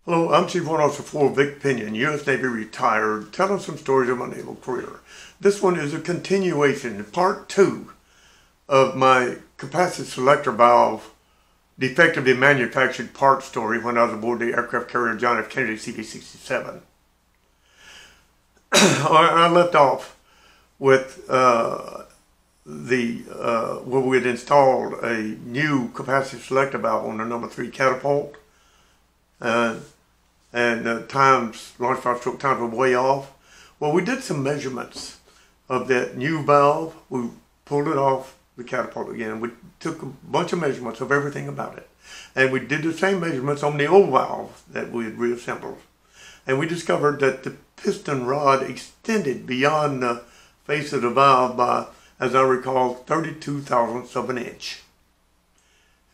Hello, I'm CWO4 Vic Pinion, U.S. Navy retired, telling some stories of my naval career. This one is a continuation, part 2 of my capacitor selector valve defectively manufactured part story when I was aboard the aircraft carrier John F. Kennedy CV-67. I left off with where we had installed a new capacitor selector valve on the number 3 catapult. And launch valve stroke times were way off. Well, we did some measurements of that new valve. We pulled it off the catapult again. We took a bunch of measurements of everything about it. And we did the same measurements on the old valve that we had reassembled. And we discovered that the piston rod extended beyond the face of the valve by, as I recall, 32 thousandths of an inch,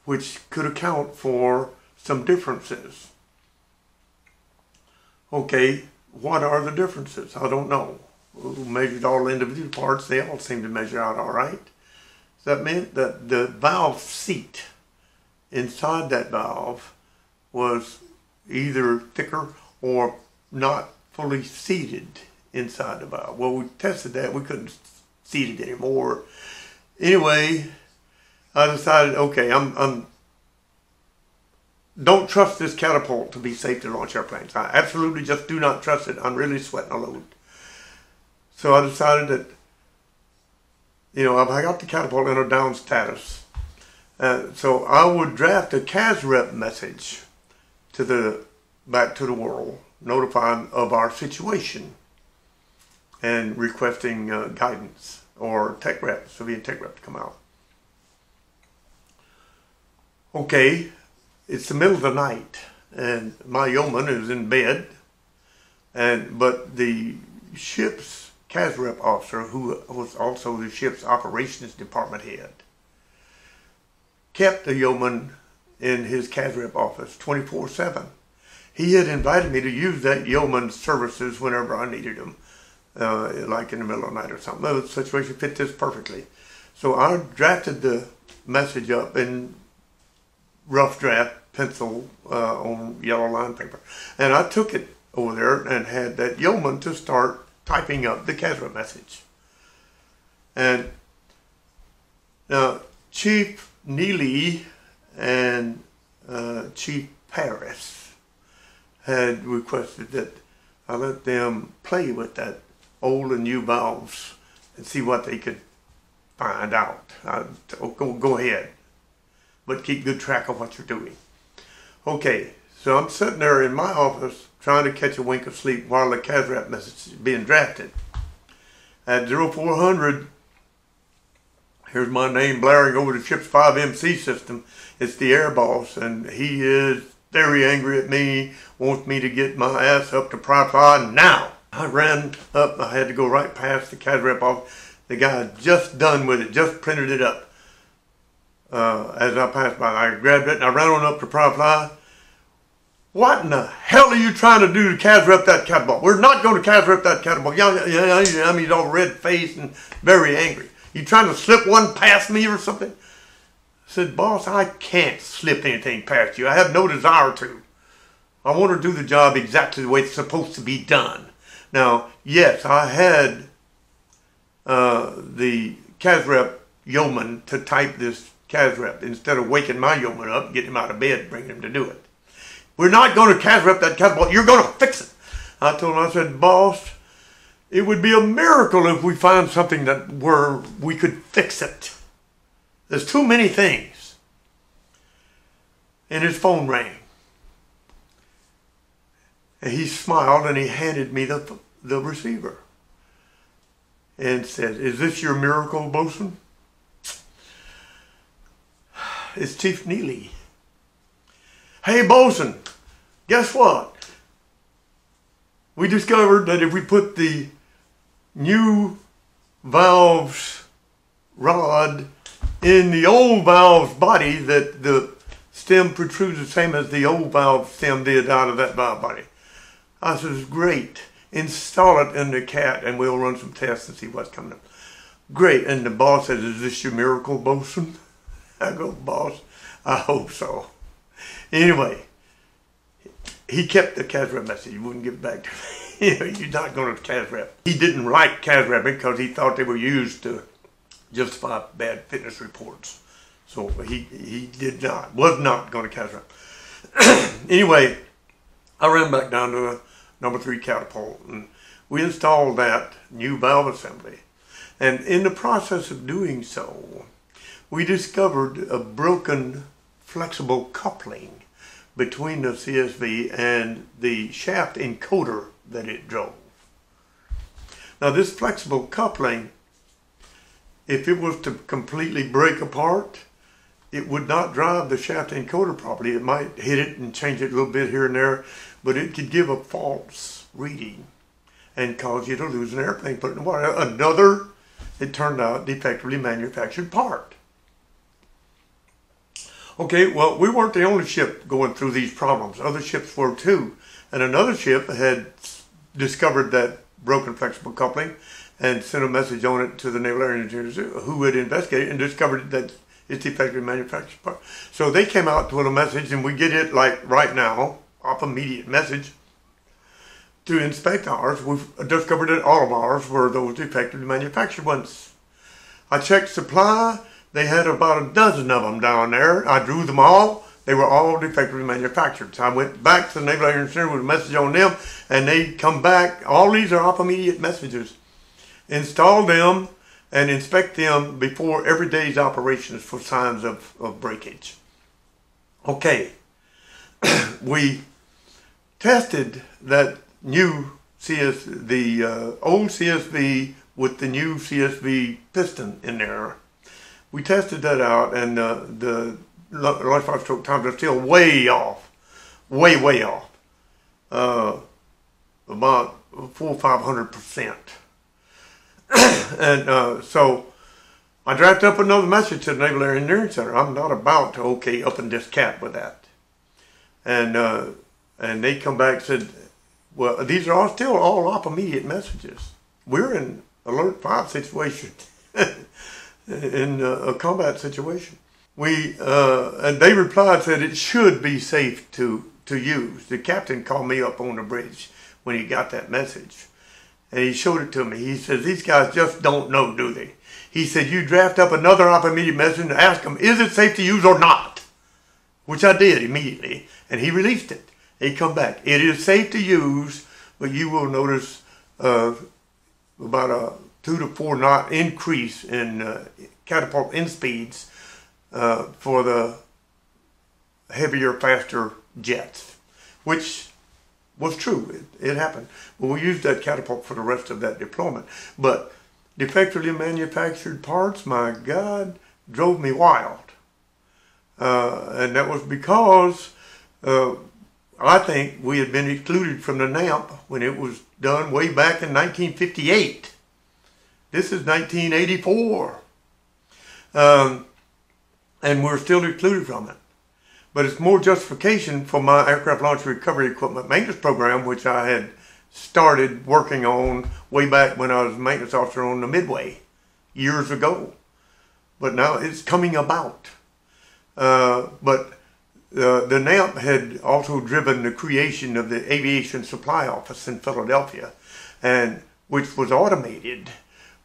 which could account for some differences. Okay, what are the differences? I don't know. We measured all individual parts. They all seem to measure out all right. So that meant that the valve seat inside that valve was either thicker or not fully seated inside the valve. Well, we tested that. We couldn't seat it anymore. Anyway, I decided, okay, don't trust this catapult to be safe to launch airplanes. I absolutely just do not trust it. I'm really sweating a load. So I decided that, I got the catapult in a down status. So I would draft a CASREP message back to the world, notifying of our situation and requesting guidance or tech rep, civilian tech rep to come out. Okay. It's the middle of the night, and my yeoman is in bed, but the ship's CASREP officer, who was also the ship's operations department head, kept the yeoman in his CASREP office 24/7. He had invited me to use that yeoman's services whenever I needed them, like in the middle of the night or something. The situation fit this perfectly. So I drafted the message up in rough draft pencil on yellow line paper, and I took it over there and had that yeoman to start typing up the CASREP message. And now Chief Neely and Chief Paris had requested that I let them play with that old and new valves and see what they could find out. Go ahead, but keep good track of what you're doing. Okay, so I'm sitting there in my office trying to catch a wink of sleep while the CASREP message is being drafted. At 0400, here's my name blaring over the ship's 5MC system. It's the air boss, and he is very angry at me, wants me to get my ass up to Pry now. I ran up, I had to go right past the CASREP office. The guy had just done with it, just printed it up. As I passed by, I grabbed it and I ran on up to Pry. What in the hell are you trying to do to CASREP that catapult? We're not going to CASREP that catapult. He's all red-faced and very angry. You trying to slip one past me or something? I said, boss, I can't slip anything past you. I have no desire to. I want to do the job exactly the way it's supposed to be done. Now, yes, I had the CASREP yeoman to type this CASREP instead of waking my yeoman up, getting him out of bed, bringing him to do it. We're not going to CASREP that catapult. You're going to fix it. I told him, I said, boss, it would be a miracle if we find something where we could fix it. There's too many things. And his phone rang. And he smiled and he handed me the receiver and said, is this your miracle, bosun? It's Chief Neely. Hey, bosun, guess what? We discovered that if we put the new valve's rod in the old valve's body, that the stem protrudes the same as the old valve stem did out of that valve body. I said, great. Install it in the cat and we'll run some tests and see what's coming up. Great. And the boss says, is this your miracle, bosun? I go, boss, I hope so. Anyway, he kept the CAS rep message. He wouldn't give it back to me. You know, you're not going to CAS rep. He didn't like CAS rep because he thought they were used to justify bad fitness reports. So he was not going to CAS rep. Anyway, I ran back down to the number 3 catapult, and we installed that new valve assembly. And in the process of doing so, we discovered a broken flexible coupling between the CSV and the shaft encoder that it drove. Now this flexible coupling, if it was to completely break apart, it would not drive the shaft encoder properly. It might hit it and change it a little bit here and there, but it could give a false reading and cause you to lose an airplane, put it in the water. Another, it turned out, defectively manufactured part. Okay, well, we weren't the only ship going through these problems. Other ships were too. And another ship had discovered that broken flexible coupling and sent a message on it to the naval air engineers who had investigated and discovered that it's defectively manufactured part. So they came out with a message, and we get it like right now, off immediate message, to inspect ours. We've discovered that all of ours were those defectively manufactured ones. I checked supply. They had about a dozen of them down there. I drew them all. They were all defectively manufactured. So I went back to the Naval Air Engineer with a message on them, and they come back. All these are off immediate messages. Install them and inspect them before every day's operations for signs of breakage. Okay, we tested that new the old CSV with the new CSV piston in there. We tested that out, and the large 5-stroke times are still way off, way off, about 400 or 500%. And so I drafted up another message to the Naval Air Engineering Center. I'm not about to okay up in this cat with that. And they come back and said, well, these are still all off immediate messages. We're in alert 5 situation. In a combat situation. And they replied, said it should be safe to use. The captain called me up on the bridge when he got that message, and he showed it to me. He says, these guys just don't know, do they? He said, you draft up another off immediate message and ask them, is it safe to use or not? Which I did immediately, and he released it. He come back. It is safe to use, but you will notice about a 2 to 4 knot increase in catapult end speeds for the heavier, faster jets, which was true. It happened. Well, we used that catapult for the rest of that deployment. But defectively manufactured parts, my God, drove me wild. And that was because I think we had been excluded from the NAMP when it was done way back in 1958. This is 1984. And we're still excluded from it. But it's more justification for my aircraft launch recovery equipment maintenance program, which I had started working on way back when I was maintenance officer on the Midway years ago. But now it's coming about. But the NAMP had also driven the creation of the Aviation Supply Office in Philadelphia, and which was automated.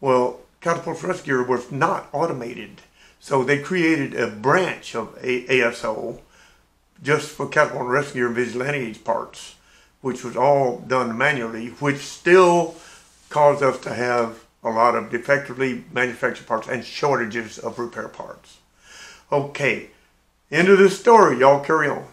Well, Catapult Rescue was not automated, so they created a branch of ASO just for Catapult Rescue and Vigilante Age parts, which was all done manually, which still caused us to have a lot of defectively manufactured parts and shortages of repair parts. Okay, end of this story. Y'all carry on.